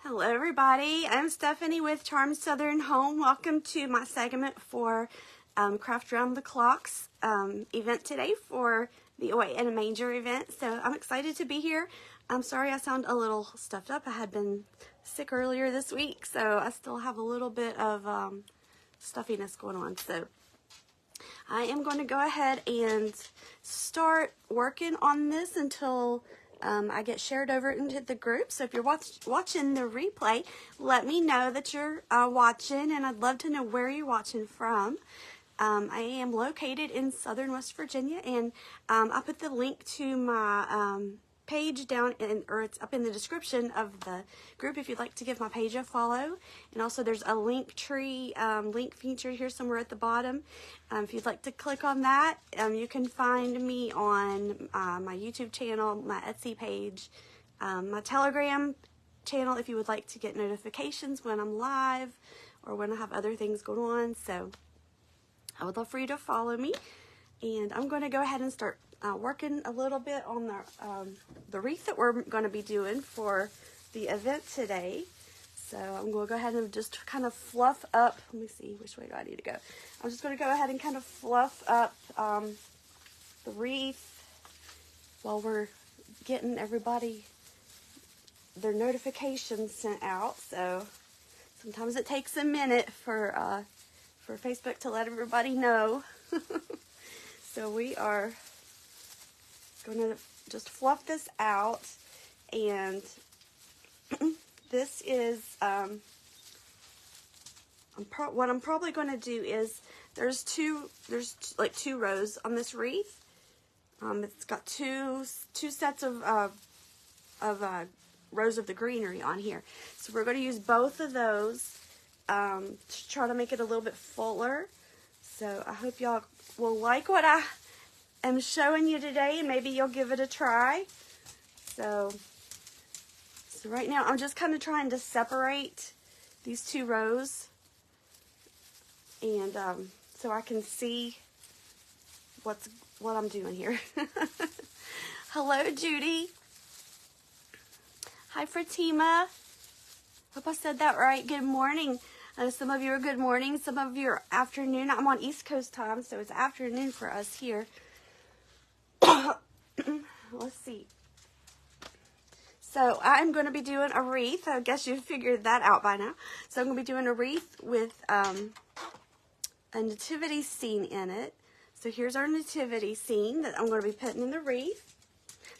Hello everybody, I'm Stephanie with Charm Southern Home. Welcome to my segment for Craft Round the Clocks event today for the Away in a Manger event. So I'm excited to be here. I'm sorry I sound a little stuffed up. I had been sick earlier this week, so I still have a little bit of stuffiness going on. So I am going to go ahead and start working on this until I get shared over into the group. So if you're watching the replay, let me know that you're watching, and I'd love to know where you're watching from. I am located in Southern West Virginia, and I put the link to my page down or it's up in the description of the group if you'd like to give my page a follow. And also there's a link tree link feature here somewhere at the bottom. If you'd like to click on that, you can find me on my YouTube channel, my Etsy page, my Telegram channel if you would like to get notifications when I'm live or when I have other things going on. So I would love for you to follow me, and I'm going to go ahead and start working a little bit on the wreath that we're going to be doing for the event today. So I'm going to go ahead and just kind of fluff up. Let me see, which way do I need to go? I'm just going to go ahead and kind of fluff up the wreath while we're getting everybody their notifications sent out. So sometimes it takes a minute for Facebook to let everybody know. So we are going to just fluff this out, and this is what I'm probably going to do is there's like two rows on this wreath. It's got two sets of rows of the greenery on here, so we're going to use both of those to try to make it a little bit fuller. So I hope y'all will like what I am showing you today, and maybe you'll give it a try. So right now I'm just kind of trying to separate these two rows, and so I can see what I'm doing here. Hello, Judy. Hi, Fatima. Hope I said that right. Good morning. Some of you are good morning, some of you are afternoon. I'm on East Coast time, so it's afternoon for us here. Let's see. So I'm going to be doing a wreath. I guess you figured that out by now. So I'm going to be doing a wreath with a nativity scene in it. So here's our nativity scene that I'm going to be putting in the wreath.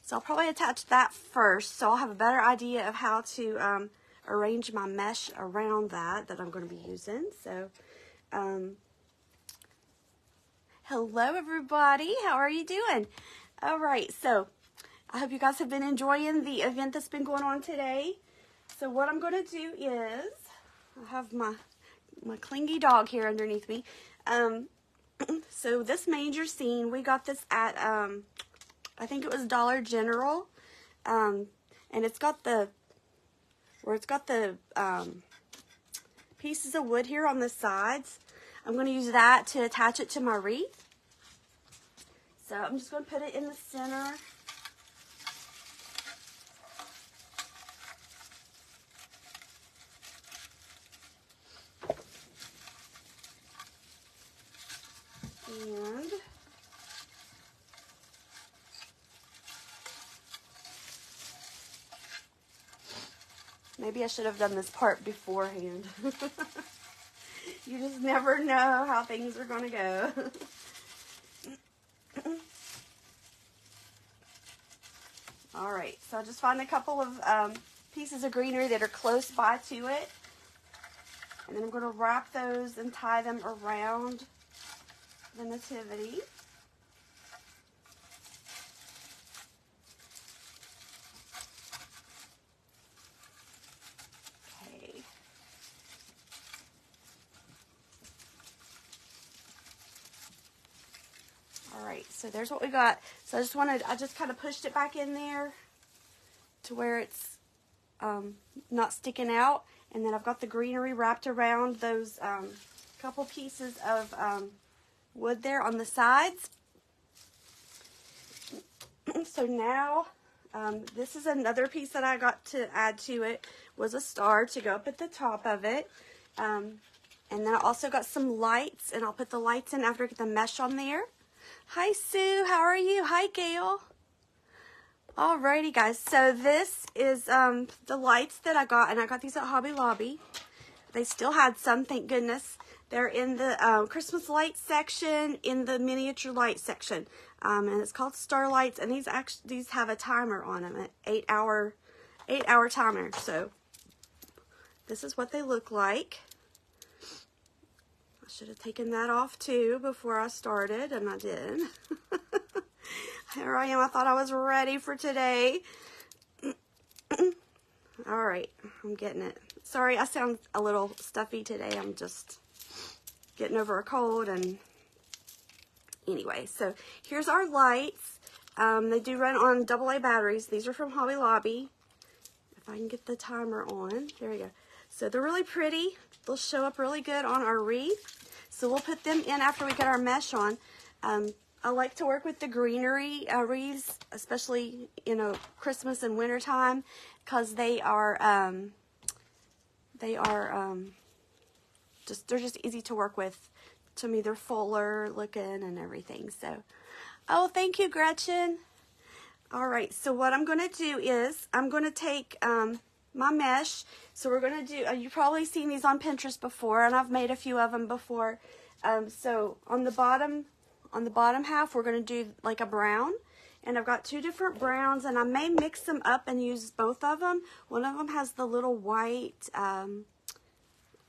So I'll probably attach that first, so I'll have a better idea of how to arrange my mesh around that I'm going to be using. So hello everybody, how are you doing? All right, so I hope you guys have been enjoying the event that's been going on today. So what I'm going to do is, I have my clingy dog here underneath me. So this manger scene, we got this at I think it was Dollar General, and it's got the pieces of wood here on the sides. I'm going to use that to attach it to my wreath. So I'm just going to put it in the center. And maybe I should have done this part beforehand. You just never know how things are going to go. Alright, so I just found a couple of pieces of greenery that are close by to it. And then I'm going to wrap those and tie them around the nativity. Alright, so there's what we got. So I just kind of pushed it back in there to where it's not sticking out. And then I've got the greenery wrapped around those couple pieces of wood there on the sides. So now This is another piece that I got to add to it, was a star to go up at the top of it. And then I also got some lights, and I'll put the lights in after I get the mesh on there. Hi, Sue. How are you? Hi, Gail. Alrighty, guys. So this is the lights that I got, and I got these at Hobby Lobby. They still had some, thank goodness. They're in the Christmas light section, in the miniature light section, and it's called Starlights. And these have a timer on them, an 8-hour timer. So this is what they look like. I should have taken that off too before I started, and I did. Here I am. I thought I was ready for today. All right, I'm getting it. Sorry, I sound a little stuffy today. I'm just getting over a cold. And anyway, so here's our lights. They do run on AA batteries. These are from Hobby Lobby. If I can get the timer on. There we go. So they're really pretty. They'll show up really good on our wreath. So we'll put them in after we get our mesh on. I like to work with the greenery wreaths, especially, you know, Christmas and winter time, because they're just easy to work with. To me, they're fuller looking and everything. So, oh, thank you, Gretchen. All right, so what I'm going to do is I'm going to take my mesh. So we're going to do, you've probably seen these on Pinterest before, and I've made a few of them before. So on the bottom half, we're going to do like a brown. And I've got two different browns, and I may mix them up and use both of them. One of them has the little white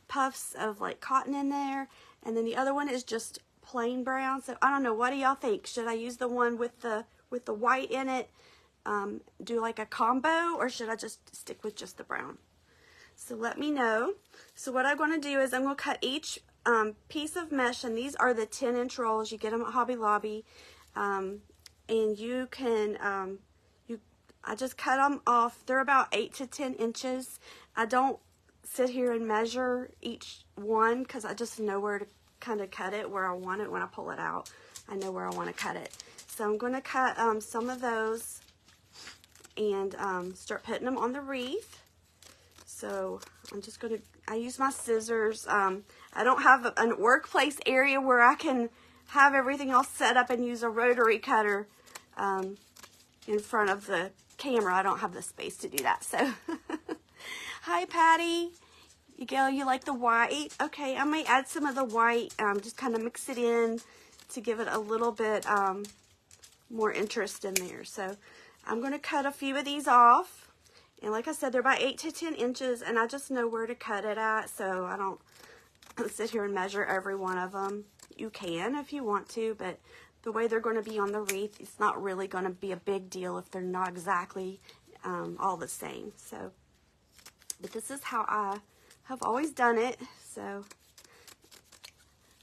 puffs of like cotton in there, and then the other one is just plain brown. So I don't know, what do y'all think? Should I use the one with the white in it, do like a combo, or should I just stick with just the brown? So let me know. So what I'm going to do is I'm going to cut each piece of mesh, and these are the 10-inch rolls. You get them at Hobby Lobby. And you can, I just cut them off. They're about 8 to 10 inches. I don't sit here and measure each one, because I just know where to kind of cut it, where I want it when I pull it out. I know where I want to cut it. So I'm going to cut some of those and start putting them on the wreath. So I'm just going to, I use my scissors. I don't have a workplace area where I can have everything all set up and use a rotary cutter in front of the camera. I don't have the space to do that. So, hi, Patty. Gail, you like the white? Okay, I may add some of the white, just kind of mix it in to give it a little bit more interest in there. So, I'm going to cut a few of these off. And like I said, they're about 8 to 10 inches, and I just know where to cut it at, so I don't sit here and measure every one of them. You can if you want to, but the way they're going to be on the wreath, it's not really going to be a big deal if they're not exactly all the same. So, but this is how I have always done it. So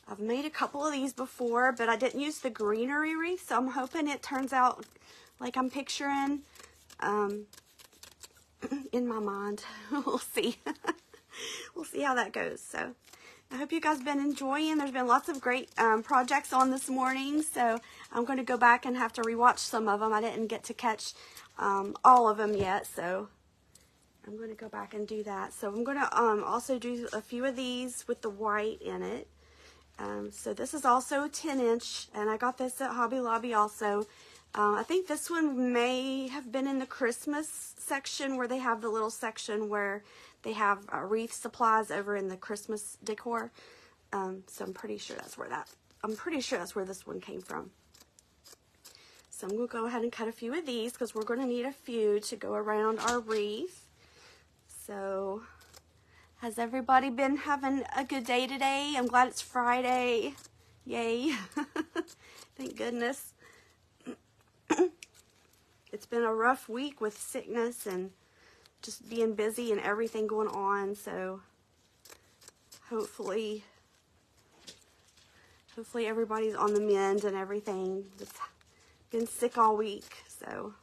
I've made a couple of these before, but I didn't use the greenery wreath, so I'm hoping it turns out like I'm picturing in my mind. We'll see. We'll see how that goes. So I hope you guys have been enjoying. There's been lots of great projects on this morning, so I'm going to go back and have to rewatch some of them. I didn't get to catch all of them yet, so I'm going to go back and do that. So I'm going to also do a few of these with the white in it. So this is also 10-inch, and I got this at Hobby Lobby also. I think this one may have been in the Christmas section, where they have the little section where they have wreath supplies over in the Christmas decor. So I'm pretty sure that's where this one came from. So I'm going to go ahead and cut a few of these, because we're going to need a few to go around our wreath. So, has everybody been having a good day today? I'm glad it's Friday. Yay. Thank goodness. It's been a rough week with sickness and just being busy and everything going on, so hopefully everybody's on the mend and everything. Just been sick all week, so.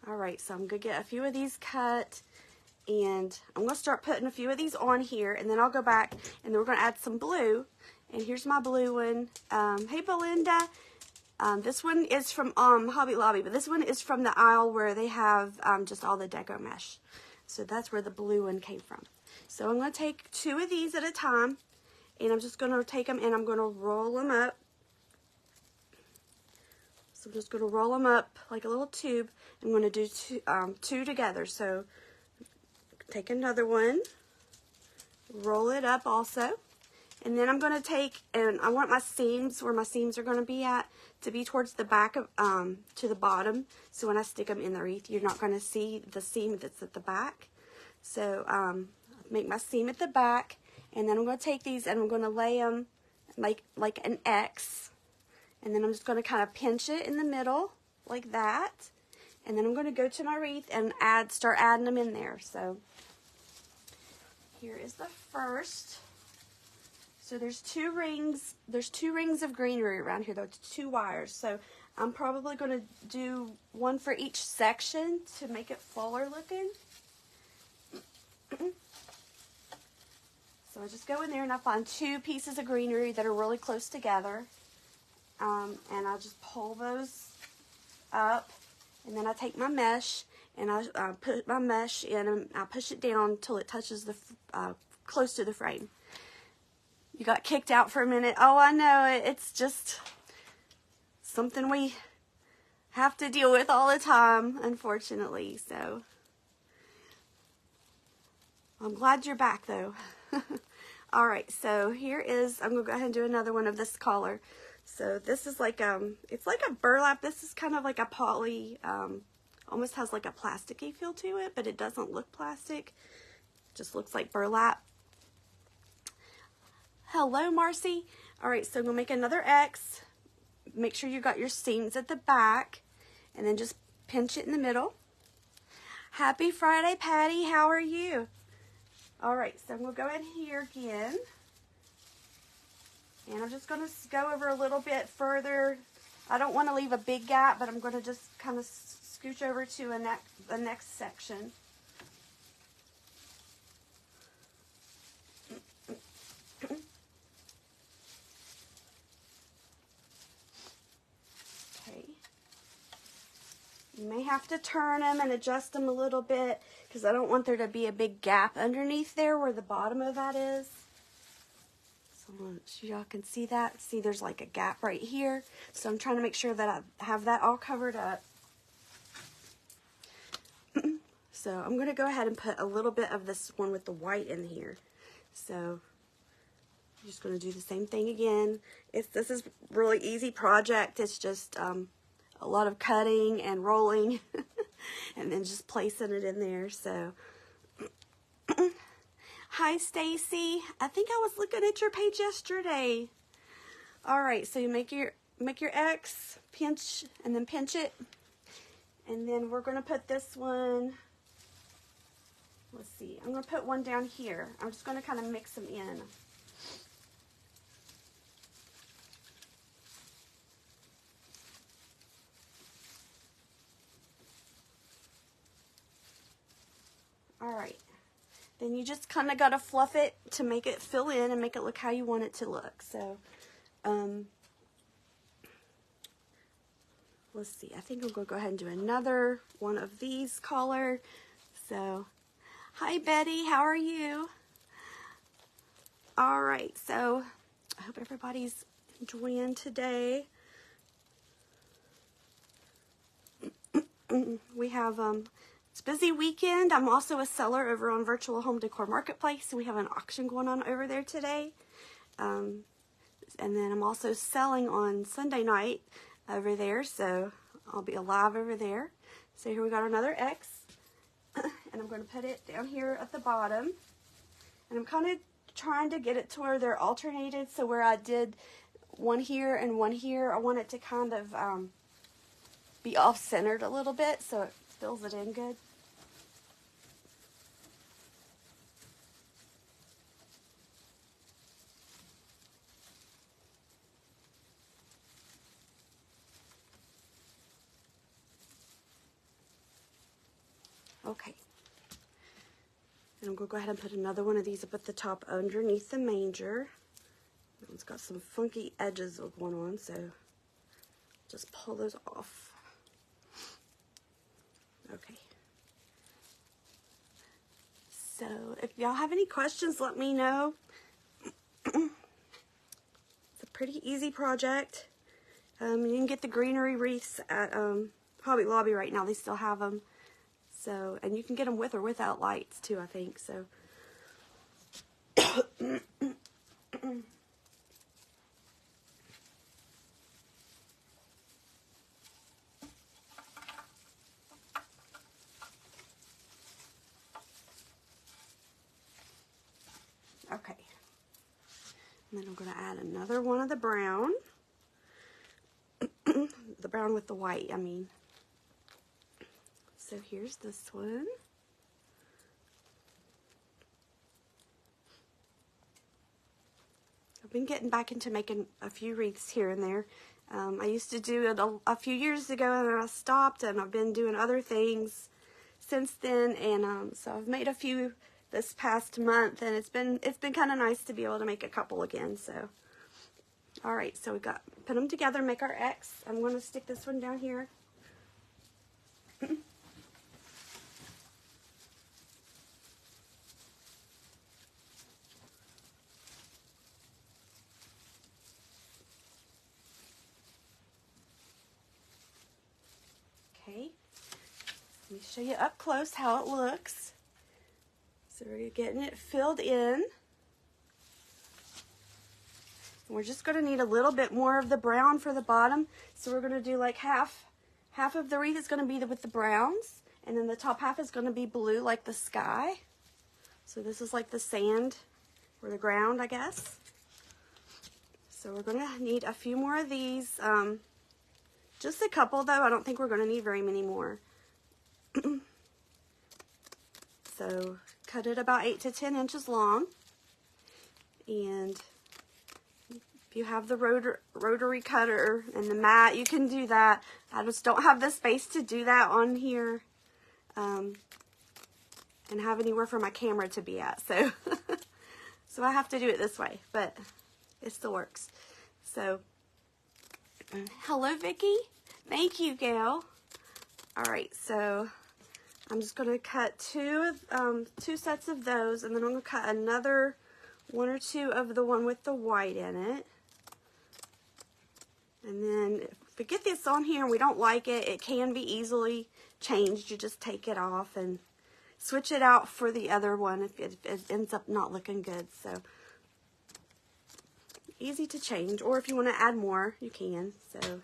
Alright, so I'm going to get a few of these cut, and I'm going to start putting a few of these on here, and then I'll go back, and then we're going to add some blue. And here's my blue one. Hey, Belinda. This one is from Hobby Lobby, but this one is from the aisle where they have just all the deco mesh. So that's where the blue one came from. So I'm going to take 2 of these at a time, and I'm just going to take them and I'm going to roll them up. So I'm just going to roll them up like a little tube. I'm going to do 2 together. So take another one, roll it up also. And then I'm going to take, and I want my seams, where my seams are going to be at, to be towards the back of, to the bottom. So when I stick them in the wreath, you're not going to see the seam that's at the back. So make my seam at the back, and then I'm going to take these and I'm going to lay them like an X. And then I'm just going to kind of pinch it in the middle like that. And then I'm going to go to my wreath and start adding them in there. So here is the first. So there's 2 rings. There's 2 rings of greenery around here. There's 2 wires. So I'm probably going to do one for each section to make it fuller looking. So I just go in there and I find 2 pieces of greenery that are really close together. And I just pull those up. And then I take my mesh and I put my mesh in and I push it down until it touches the close to the frame. You got kicked out for a minute. Oh, I know. It's just something we have to deal with all the time, unfortunately. So I'm glad you're back, though. All right, so here is, I'm going to go ahead and do another one of this color. So this is like, it's like a burlap. This is kind of like a poly, almost has like a plasticky feel to it, but it doesn't look plastic. It just looks like burlap. Hello, Marcy. All right, so I'm going to make another X. Make sure you got your seams at the back, and then just pinch it in the middle. Happy Friday, Patty. How are you? All right, so I'm going to go in here again. And I'm just going to go over a little bit further. I don't want to leave a big gap, but I'm going to just kind of scooch over to the next section. You may have to turn them and adjust them a little bit because I don't want there to be a big gap underneath there where the bottom of that is. So y'all can see that. See, there's like a gap right here. So I'm trying to make sure that I have that all covered up. So I'm going to go ahead and put a little bit of this one with the white in here. So I'm just going to do the same thing again. This is a really easy project. It's just a lot of cutting and rolling and then just placing it in there. So hi, Stacy. I think I was looking at your page yesterday. All right, so you make your X, pinch, and then pinch it. And then we're going to put this one, let's see, I'm going to put one down here. I'm just going to kind of mix them in. All right. Then you just kind of got to fluff it to make it fill in and make it look how you want it to look. So, let's see. I think I'm going to go ahead and do another one of these color. So, hi, Betty. How are you? All right. So, I hope everybody's enjoying today. We have, it's a busy weekend. I'm also a seller over on Virtual Home Decor Marketplace, so we have an auction going on over there today. And then I'm also selling on Sunday night over there, so I'll be live over there. So here we got another X, and I'm going to put it down here at the bottom. And I'm kind of trying to get it to where they're alternated, so where I did one here and one here, I want it to kind of be off-centered a little bit so it fills it in good. Okay. And I'm going to go ahead and put another one of these up at the top underneath the manger. That one's got some funky edges going on, so just pull those off. Okay. So if y'all have any questions, let me know. It's a pretty easy project. You can get the greenery wreaths at Hobby Lobby right now. They still have them. So, and you can get them with or without lights too, I think. So. Okay. And then I'm going to add another one of the brown. The brown with the white, I mean. So here's this one. I've been getting back into making a few wreaths here and there. I used to do it a few years ago, and then I stopped, and I've been doing other things since then. And so I've made a few this past month, and it's been kind of nice to be able to make a couple again. So, all right, so we got put them together, make our X. I'm going to stick this one down here. Okay, let me show you up close how it looks. So we're getting it filled in. And we're just going to need a little bit more of the brown for the bottom. So we're going to do like half of the wreath is going to be with the browns, and then the top half is going to be blue like the sky. So this is like the sand or the ground, I guess. So we're going to need a few more of these. Just a couple though. I don't think we're going to need very many more. So cut it about 8 to 10 inches long. And if you have the rotary cutter and the mat, you can do that. I just don't have the space to do that on here and have anywhere for my camera to be at. So, so I have to do it this way, but it still works. So, hello, Vicki. Thank you, Gail. All right, so I'm just going to cut two sets of those, and then I'm going to cut another one or two of the one with the white in it. And then if we get this on here and we don't like it, it can be easily changed. You just take it off and switch it out for the other one if it ends up not looking good. So easy to change, or if you want to add more, you can. So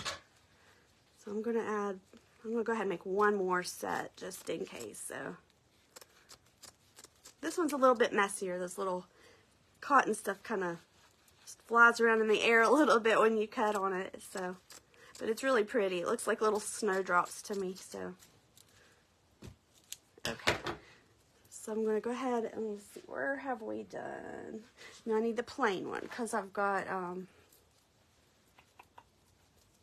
I'm going to go ahead and make one more set just in case. So this one's a little bit messier. This little cotton stuff kind of flies around in the air a little bit when you cut on it. So, but it's really pretty. It looks like little snowdrops to me. So, okay. So I'm going to go ahead and let's see, where have we done? Now I need the plain one because I've got,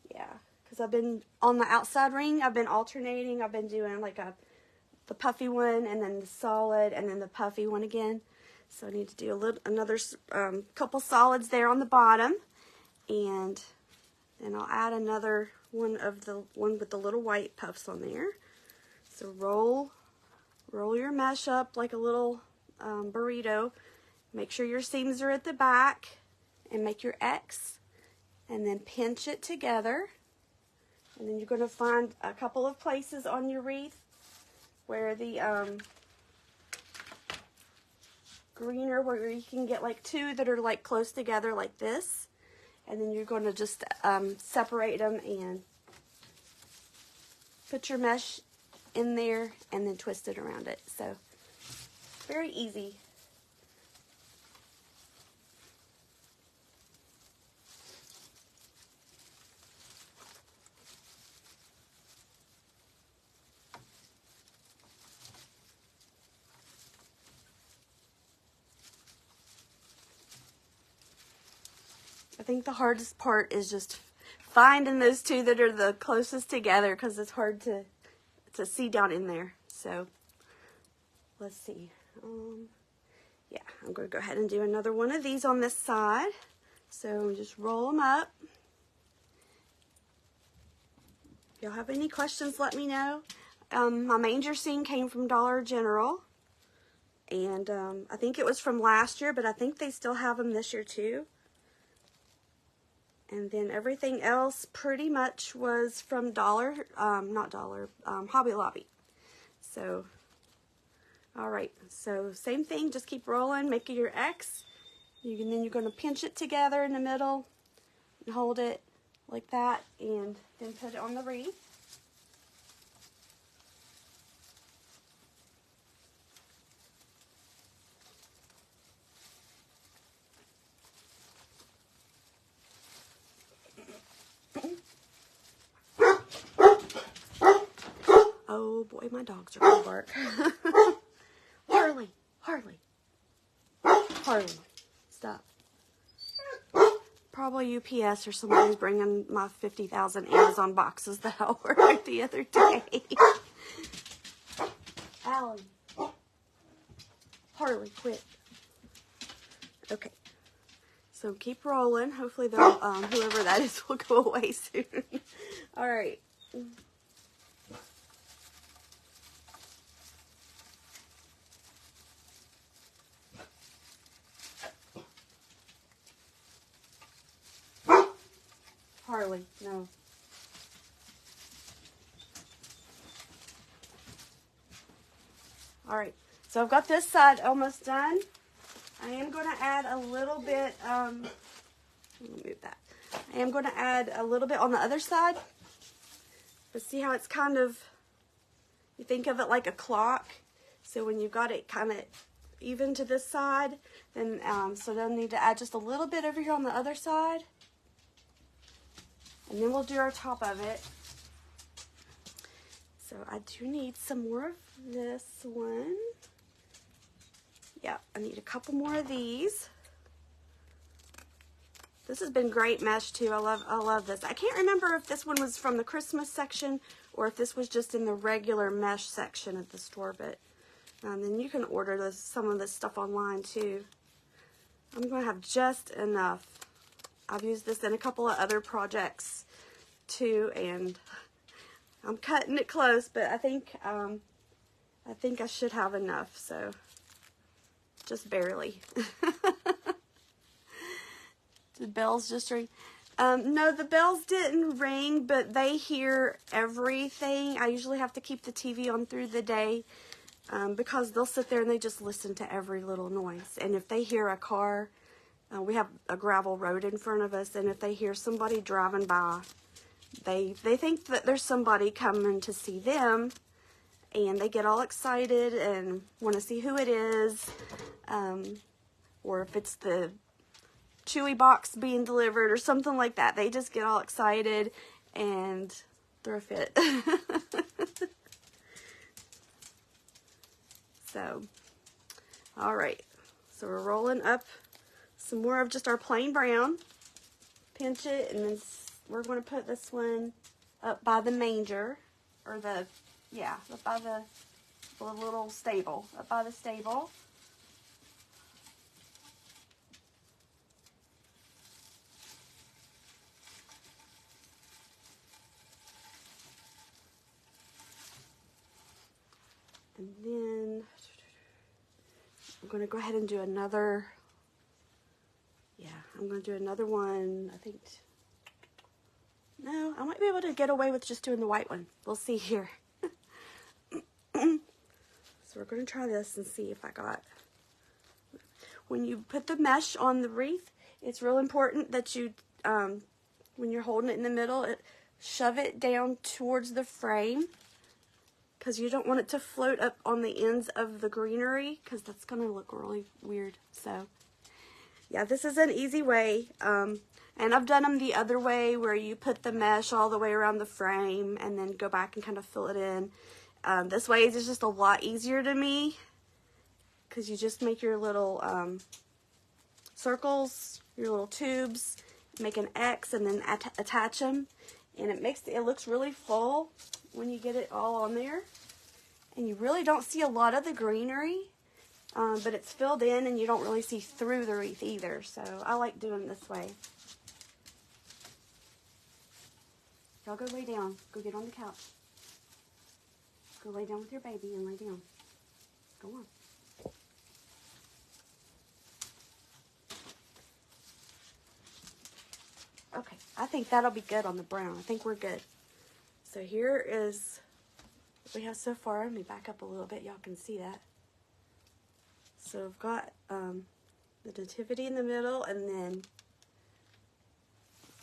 because I've been on the outside ring, I've been alternating. I've been doing like the puffy one and then the solid and then the puffy one again. So I need to do another couple solids there on the bottom, and then I'll add another one of the one with the little white puffs on there. So roll your mesh up like a little burrito. Make sure your seams are at the back, and make your X, and then pinch it together. And then you're going to find a couple of places on your wreath where the greener, where you can get like two that are like close together like this, and then you're going to just separate them and put your mesh in there and then twist it around it. So very easy. I think the hardest part is just finding those two that are the closest together, because it's hard to see down in there. So let's see. Yeah, I'm going to go ahead and do another one of these on this side. So just roll them up. y'all have any questions, let me know. My manger scene came from Dollar General. And I think it was from last year, but I think they still have them this year too. And then everything else pretty much was from Hobby Lobby. So, alright, so same thing, just keep rolling, make it your X. Then you're going to pinch it together in the middle and hold it like that, and then put it on the wreath. Oh boy, my dogs are going to bark. Harley, stop. Probably UPS or somebody's bringing my 50,000 Amazon boxes that I ordered the other day. Allie. Harley, quit. Okay. So keep rolling. Hopefully they'll, whoever that is will go away soon. Alright. Harley, no. Alright, so I've got this side almost done. I am going to add a little bit, let me move that. I am going to add a little bit on the other side. But see how it's kind of, you think of it like a clock. So when you've got it kind of even to this side, then, so then need to add just a little bit over here on the other side. And then we'll do our top of it. So I do need some more of this one. Yeah, I need a couple more of these. This has been great mesh too. I love this. I can't remember if this one was from the Christmas section or if this was just in the regular mesh section at the store, but then you can order some of this stuff online too. I'm going to have just enough. I've used this in a couple of other projects too, and I'm cutting it close, but I think I should have enough, so just barely. Did bells just ring? No, the bells didn't ring, but they hear everything. I usually have to keep the TV on through the day because they'll sit there and they just listen to every little noise. And if they hear a car, we have a gravel road in front of us, and if they hear somebody driving by, they think that there's somebody coming to see them, and they get all excited and want to see who it is, or if it's the Chewy box being delivered or something like that. They just get all excited and throw a fit. So, all right. So we're rolling up some more of just our plain brown. Pinch it, and then we're going to put this one up by the manger, or up by the little stable, up by the stable. And then I'm going to go ahead and do another, I'm going to do another one, I think. No, I might be able to get away with just doing the white one. We'll see here. So we're going to try this and see if I got, when you put the mesh on the wreath, it's real important that you, when you're holding it in the middle, shove it down towards the frame, because you don't want it to float up on the ends of the greenery, because that's going to look really weird. So, yeah, this is an easy way. And I've done them the other way, where you put the mesh all the way around the frame and then go back and kind of fill it in. This way is just a lot easier to me, because you just make your little circles, your little tubes, make an X, and then attach them. And it looks really full when you get it all on there. And you really don't see a lot of the greenery, but it's filled in and you don't really see through the wreath either. So I like doing it this way. Y'all go lay down. Go get on the couch. Go lay down with your baby and lay down. Go on. Okay, I think that'll be good on the brown. I think we're good. So here is what we have so far. Let me back up a little bit. Y'all can see that. So I've got the nativity in the middle, and then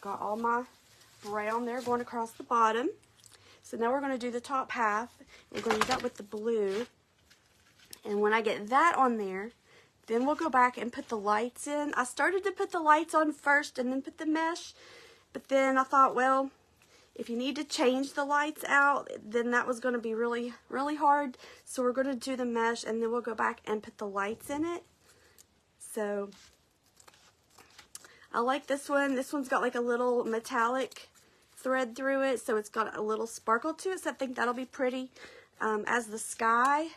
got all my brown there going across the bottom. So now we're going to do the top half. We're going to do that with the blue. And when I get that on there, then we'll go back and put the lights in. I started to put the lights on first and then put the mesh. But then I thought, well, if you need to change the lights out, then that was going to be really, really hard. So we're going to do the mesh, and then we'll go back and put the lights in it. So I like this one. This one's got like a little metallic thread through it, so it's got a little sparkle to it. So I think that'll be pretty as the sky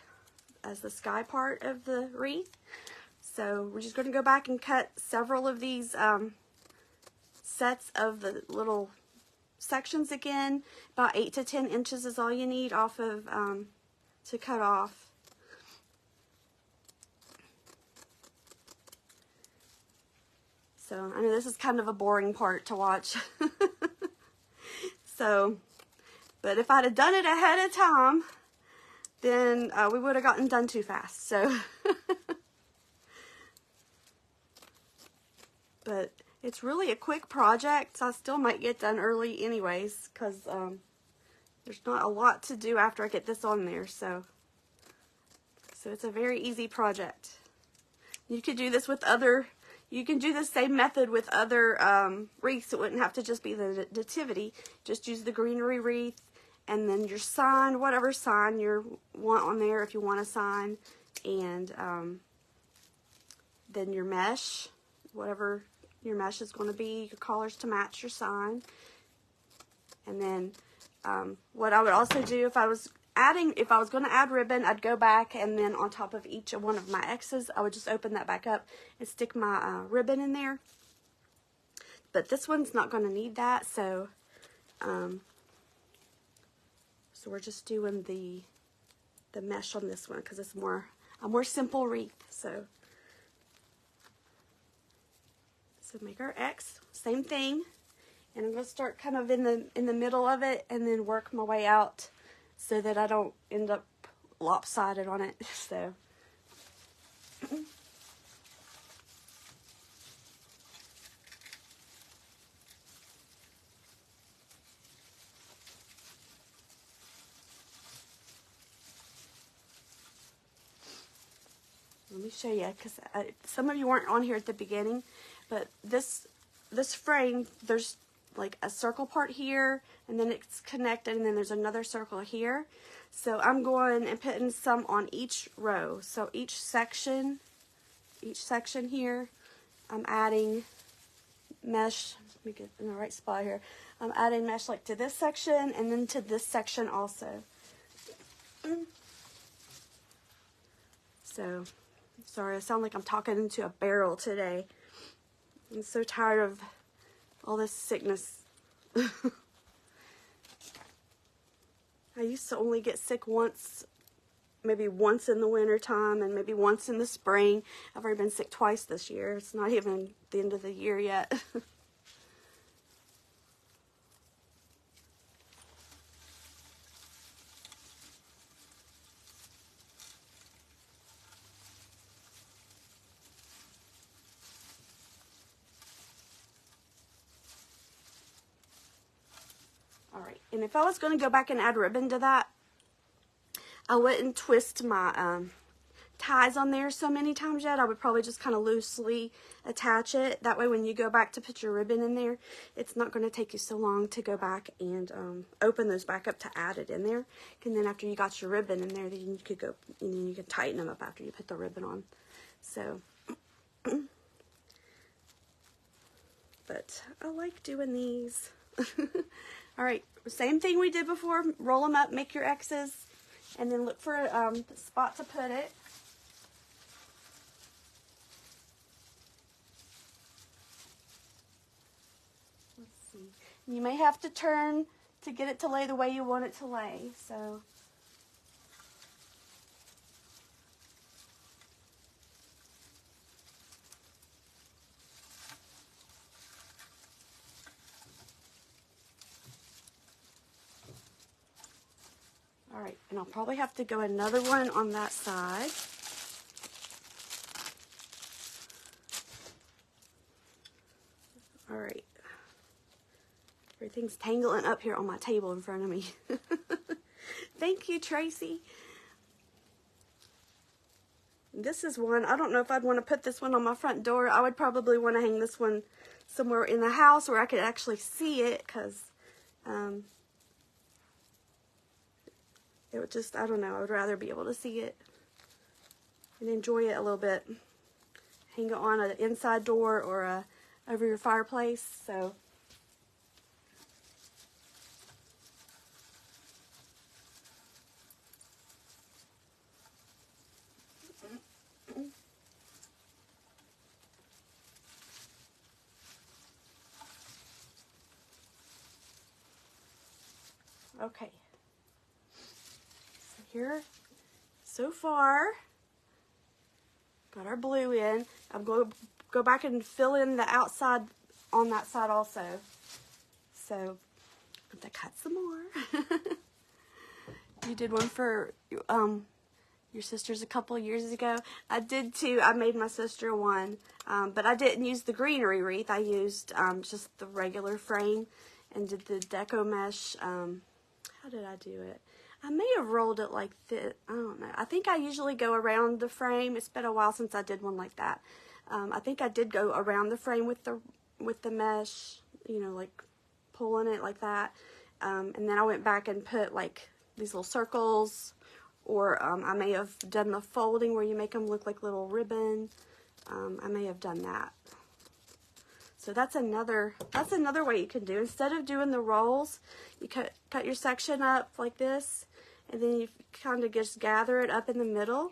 part of the wreath. So we're just going to go back and cut several of these sets of the little sections again. About 8 to 10 inches is all you need off of to cut off. So I know this is kind of a boring part to watch. So, but if I'd have done it ahead of time, then we would have gotten done too fast. So, but it's really a quick project, so I still might get done early anyways, because there's not a lot to do after I get this on there. So it's a very easy project. You could do this with other. You can do the same method with other wreaths. It wouldn't have to just be the nativity. Just use the greenery wreath, and then your sign, whatever sign you want on there if you want a sign, and then your mesh, whatever your mesh is going to be, your colors to match your sign. And then what I would also do if I was going to add ribbon, I'd go back, and then on top of each one of my X's, I would just open that back up and stick my ribbon in there. But this one's not going to need that, so we're just doing the mesh on this one because it's a more simple wreath. So make our X, same thing, and I'm going to start kind of in the middle of it, and then work my way out, so that I don't end up lopsided on it. So let me show you, because some of you weren't on here at the beginning, but this frame, there's like a circle part here, and then it's connected, and then there's another circle here. So I'm going and putting some on each row. So each section here, I'm adding mesh. Let me get in the right spot here. I'm adding mesh like to this section, and then to this section also. So, sorry, I sound like I'm talking into a barrel today. I'm so tired of all this sickness. I used to only get sick once, maybe once in the winter time, and maybe once in the spring. I've already been sick twice this year. It's not even the end of the year yet. Alright, and if I was going to go back and add ribbon to that, I wouldn't twist my ties on there so many times yet. I would probably just kind of loosely attach it. That way when you go back to put your ribbon in there, it's not going to take you so long to go back and open those back up to add it in there. And then after you got your ribbon in there, then you could go, and then you can tighten them up after you put the ribbon on. So, but I like doing these. Alright, same thing we did before. Roll them up, make your X's, and then look for a spot to put it. Let's see. You may have to turn to get it to lay the way you want it to lay. So all right, and I'll probably have to go another one on that side. All right. Everything's tangling up here on my table in front of me. Thank you, Tracy. This is one, I don't know if I'd want to put this one on my front door. I would probably want to hang this one somewhere in the house where I could actually see it, because it would just, I don't know, I would rather be able to see it and enjoy it a little bit. Hang it on an inside door or over your fireplace. So okay, so here, so far, got our blue in. I'm going to go back and fill in the outside on that side also. So, I'm going to cut some more. You did one for your sisters a couple of years ago. I did too. I made my sister one, but I didn't use the greenery wreath. I used just the regular frame and did the deco mesh. How did I do it? I may have rolled it like this. I don't know. I think I usually go around the frame. It's been a while since I did one like that. I think I did go around the frame with the mesh, you know, like pulling it like that. And then I went back and put like these little circles, or I may have done the folding where you make them look like little ribbon. I may have done that. So that's another way you can do. Instead of doing the rolls, you cut your section up like this, and then you kind of just gather it up in the middle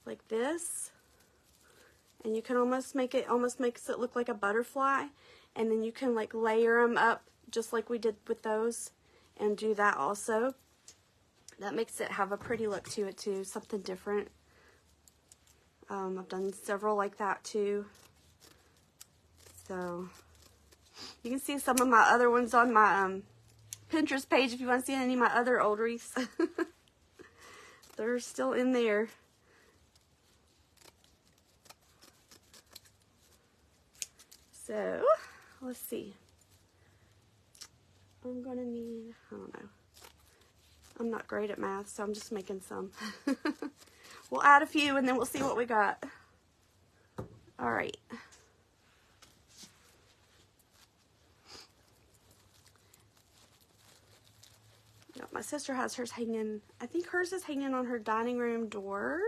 like this, and you can almost makes it look like a butterfly, and then you can like layer them up just like we did with those, and do that also. That makes it have a pretty look to it too, something different. I've done several like that too. So you can see some of my other ones on my Pinterest page if you want to see any of my other old wreaths. They're still in there. So let's see. I'm gonna need, I don't know. I'm not great at math, so I'm just making some. We'll add a few and then we'll see what we got. All right. My sister has hers hanging, I think hers is hanging on her dining room door.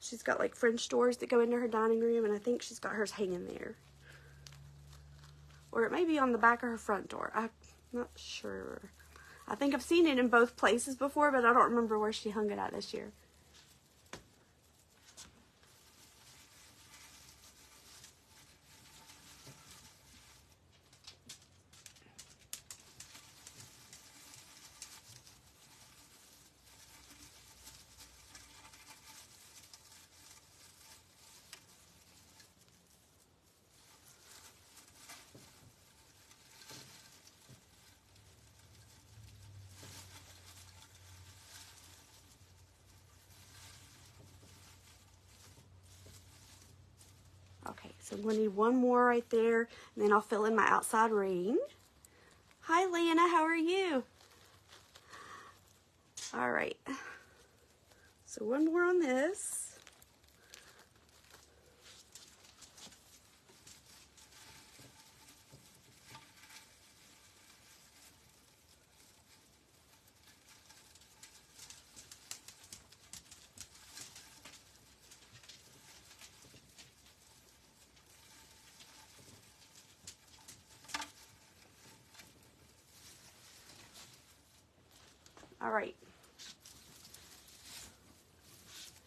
She's got like French doors that go into her dining room, and I think she's got hers hanging there. Or it may be on the back of her front door. I'm not sure. I think I've seen it in both places before, but I don't remember where she hung it at this year. Okay, so I'm going to need one more right there, and then I'll fill in my outside ring. Hi, Lana, how are you? All right, so one more on this. All right,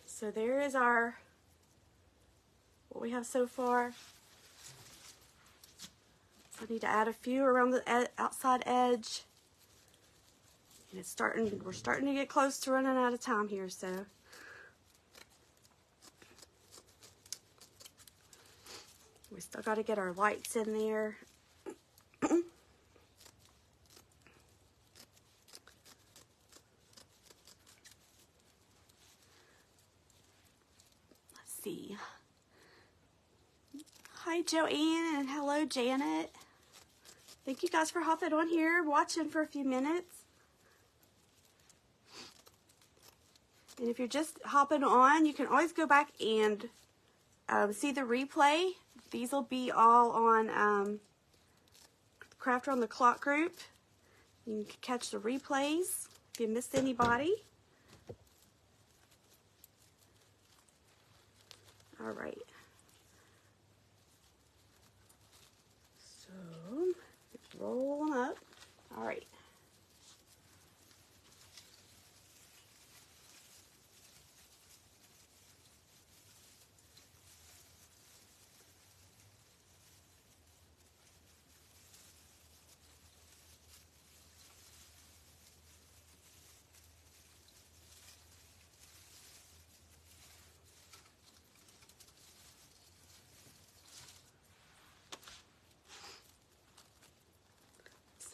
so there is what we have so far. So I need to add a few around the outside edge. And we're starting to get close to running out of time here, so. We still got to get our lights in there. Let's see. Hi, Joanne, and hello, Janet. Thank you guys for hopping on here, watching for a few minutes. And if you're just hopping on, you can always go back and see the replay. These will be all on Craft Around the Clock group. You can catch the replays if you missed anybody. All right. So, roll them up. All right.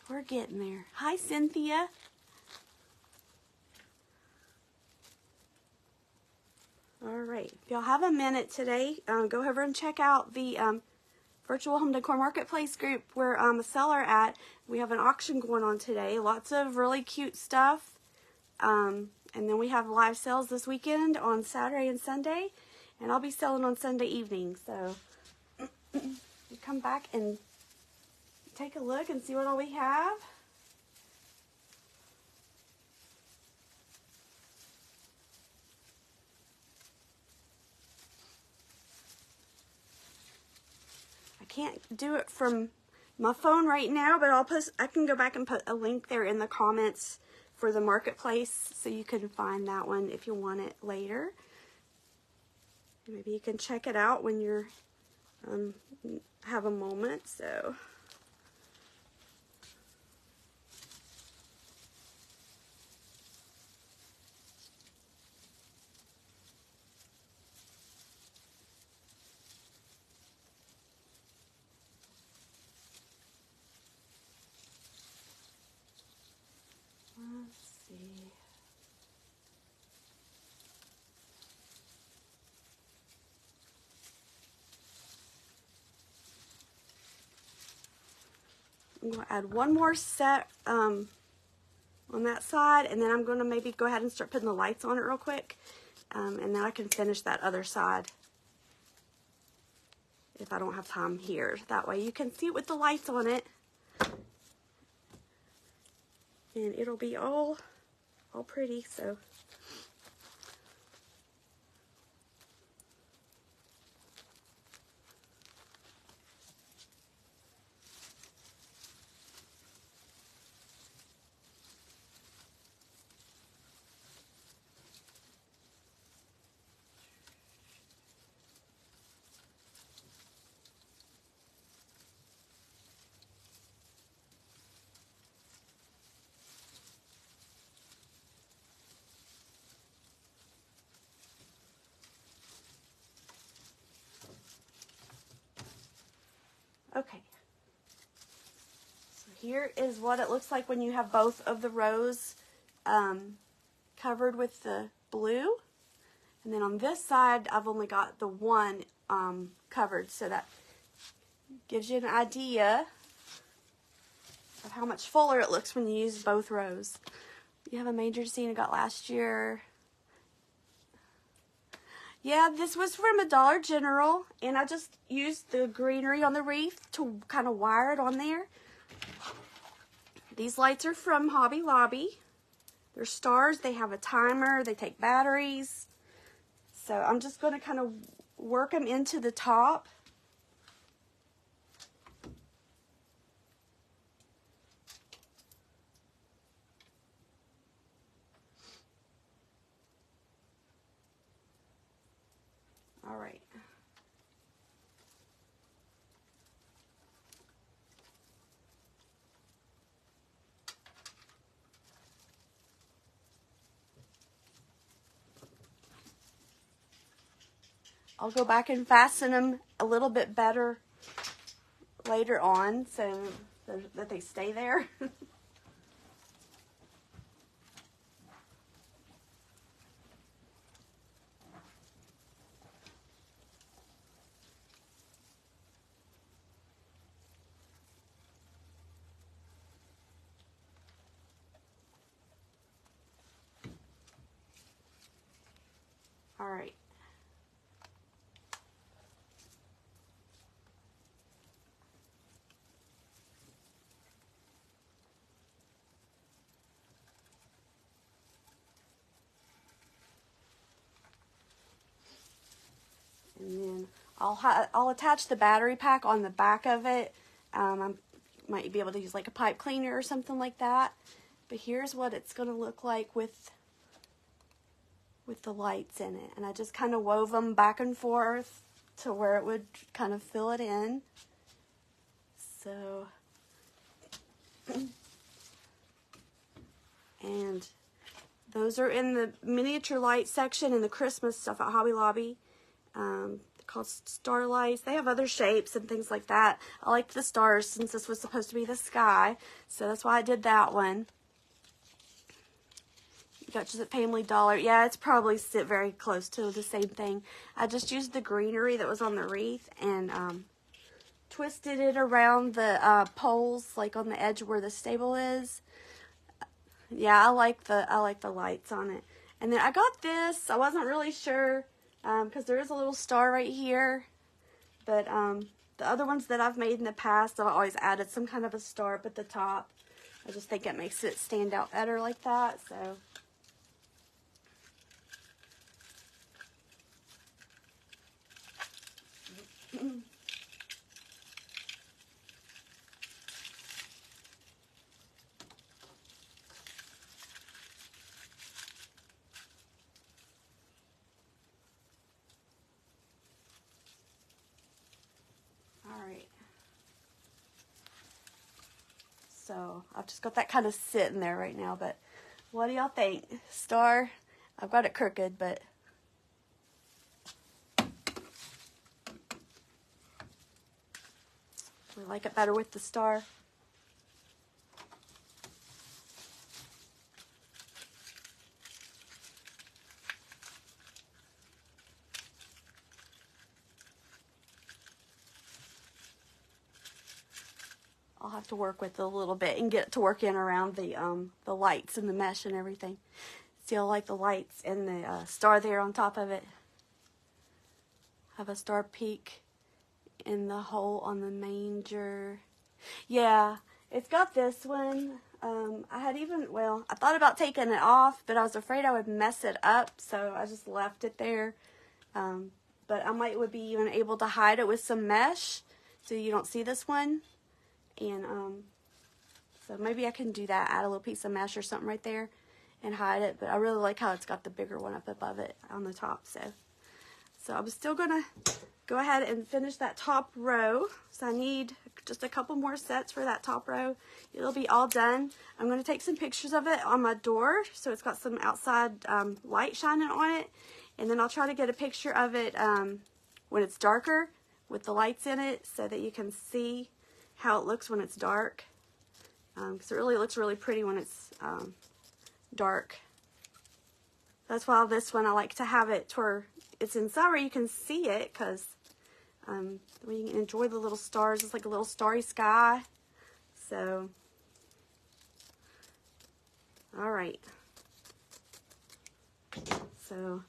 We're getting there. Hi, Cynthia. All right. If y'all have a minute today, go over and check out the Virtual Home Decor Marketplace group where I'm a seller at. We have an auction going on today. Lots of really cute stuff. And then we have live sales this weekend on Saturday and Sunday. And I'll be selling on Sunday evening. So you come back and take a look and see what all we have. I can't do it from my phone right now, but I can go back and put a link there in the comments for the marketplace so you can find that one if you want it later. Maybe you can check it out when you're have a moment. So let's see. I'm going to add one more set on that side, and then I'm going to maybe go ahead and start putting the lights on it real quick, and then I can finish that other side if I don't have time here. That way you can see it with the lights on it, and it'll be all pretty. So okay. So here is what it looks like when you have both of the rows covered with the blue. And then on this side, I've only got the one covered, so that gives you an idea of how much fuller it looks when you use both rows. You have a major scene I got last year. Yeah, this was from a Dollar General, and I just used the greenery on the wreath to kind of wire it on there. These lights are from Hobby Lobby. They're stars. They have a timer. They take batteries. So I'm just going to kind of work them into the top. All right. I'll go back and fasten them a little bit better later on so that they stay there. All right. And then I'll attach the battery pack on the back of it. I might be able to use like a pipe cleaner or something like that. But here's what it's going to look like with the lights in it. And I just kind of wove them back and forth to where it would kind of fill it in. So, and those are in the miniature light section and the Christmas stuff at Hobby Lobby. Called starlights. They have other shapes and things like that. I liked the stars since this was supposed to be the sky, so that's why I did that one. You got just at Family Dollar. Yeah, it's probably sit very close to the same thing. I just used the greenery that was on the wreath and twisted it around the poles, like on the edge where the stable is. Yeah, I like the lights on it. And then I got this. I wasn't really sure because there is a little star right here. But the other ones that I've made in the past, I've always added some kind of a star up at the top. I just think it makes it stand out better like that. So. Alright, so I've just got that kind of sitting there right now, but what do y'all think? Star? I've got it crooked, but we like it better with the star. I'll have to work with it a little bit and get it to work in around the lights and the mesh and everything. See, I like the lights and the star there on top of it. Have a star peak in the hole on the manger. Yeah, it's got this one. I thought about taking it off, but I was afraid I would mess it up, so I just left it there. But I would be even able to hide it with some mesh so you don't see this one. And so maybe I can do that, add a little piece of mesh or something right there and hide it. But I really like how it's got the bigger one up above it on the top. So I'm still going to go ahead and finish that top row. So I need just a couple more sets for that top row. It'll be all done. I'm going to take some pictures of it on my door so it's got some outside light shining on it. And then I'll try to get a picture of it when it's darker with the lights in it so that you can see how it looks when it's dark. Because it really looks really pretty when it's dark. That's why this one I like to have it to where it's inside where you can see it, because you can enjoy the little stars. It's like a little starry sky. So, all right. So,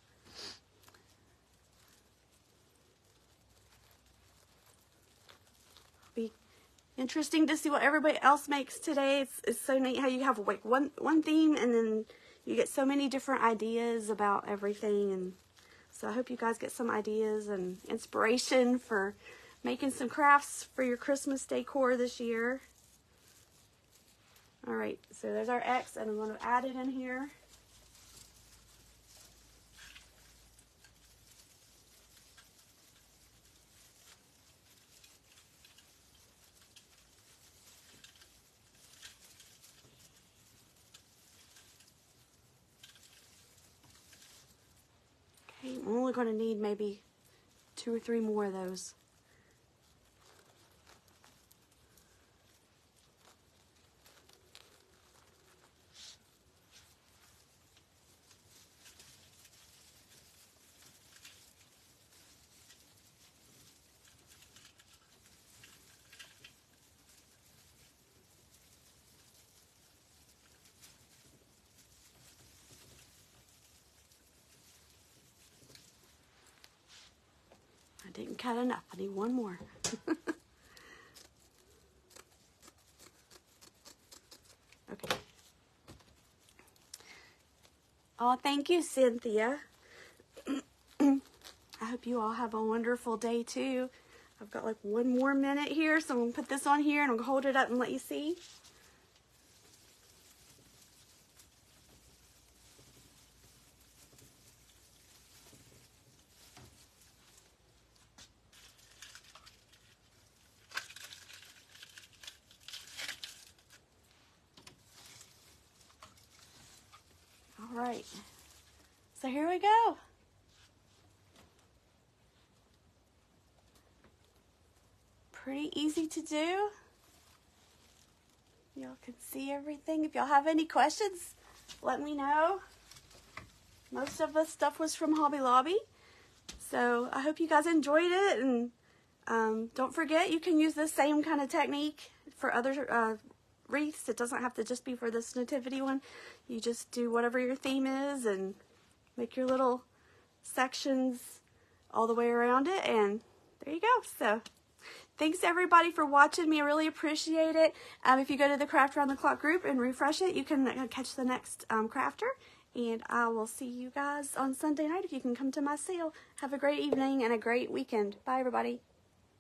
be interesting to see what everybody else makes today. It's so neat how you have like one theme and then you get so many different ideas about everything. And so I hope you guys get some ideas and inspiration for making some crafts for your Christmas decor this year. All right, so there's our X, and I'm going to add it in here. Okay, I'm only going to need maybe 2 or 3 more of those. I didn't cut enough. I need one more. Okay. Oh, thank you, Cynthia. I hope you all have a wonderful day too. I've got like 1 more minute here, so I'm going to put this on here and I'm going to hold it up and let you see. All right. So here we go. Pretty easy to do. Y'all can see everything. If y'all have any questions, let me know. Most of the stuff was from Hobby Lobby. So I hope you guys enjoyed it. And don't forget, you can use the same kind of technique for other wreaths. It doesn't have to just be for this nativity one. You just do whatever your theme is and make your little sections all the way around it. And there you go. So thanks everybody for watching me. I really appreciate it. If you go to the Craft Around the Clock group and refresh it, you can catch the next crafter. And I will see you guys on Sunday night if you can come to my sale. Have a great evening and a great weekend. Bye everybody.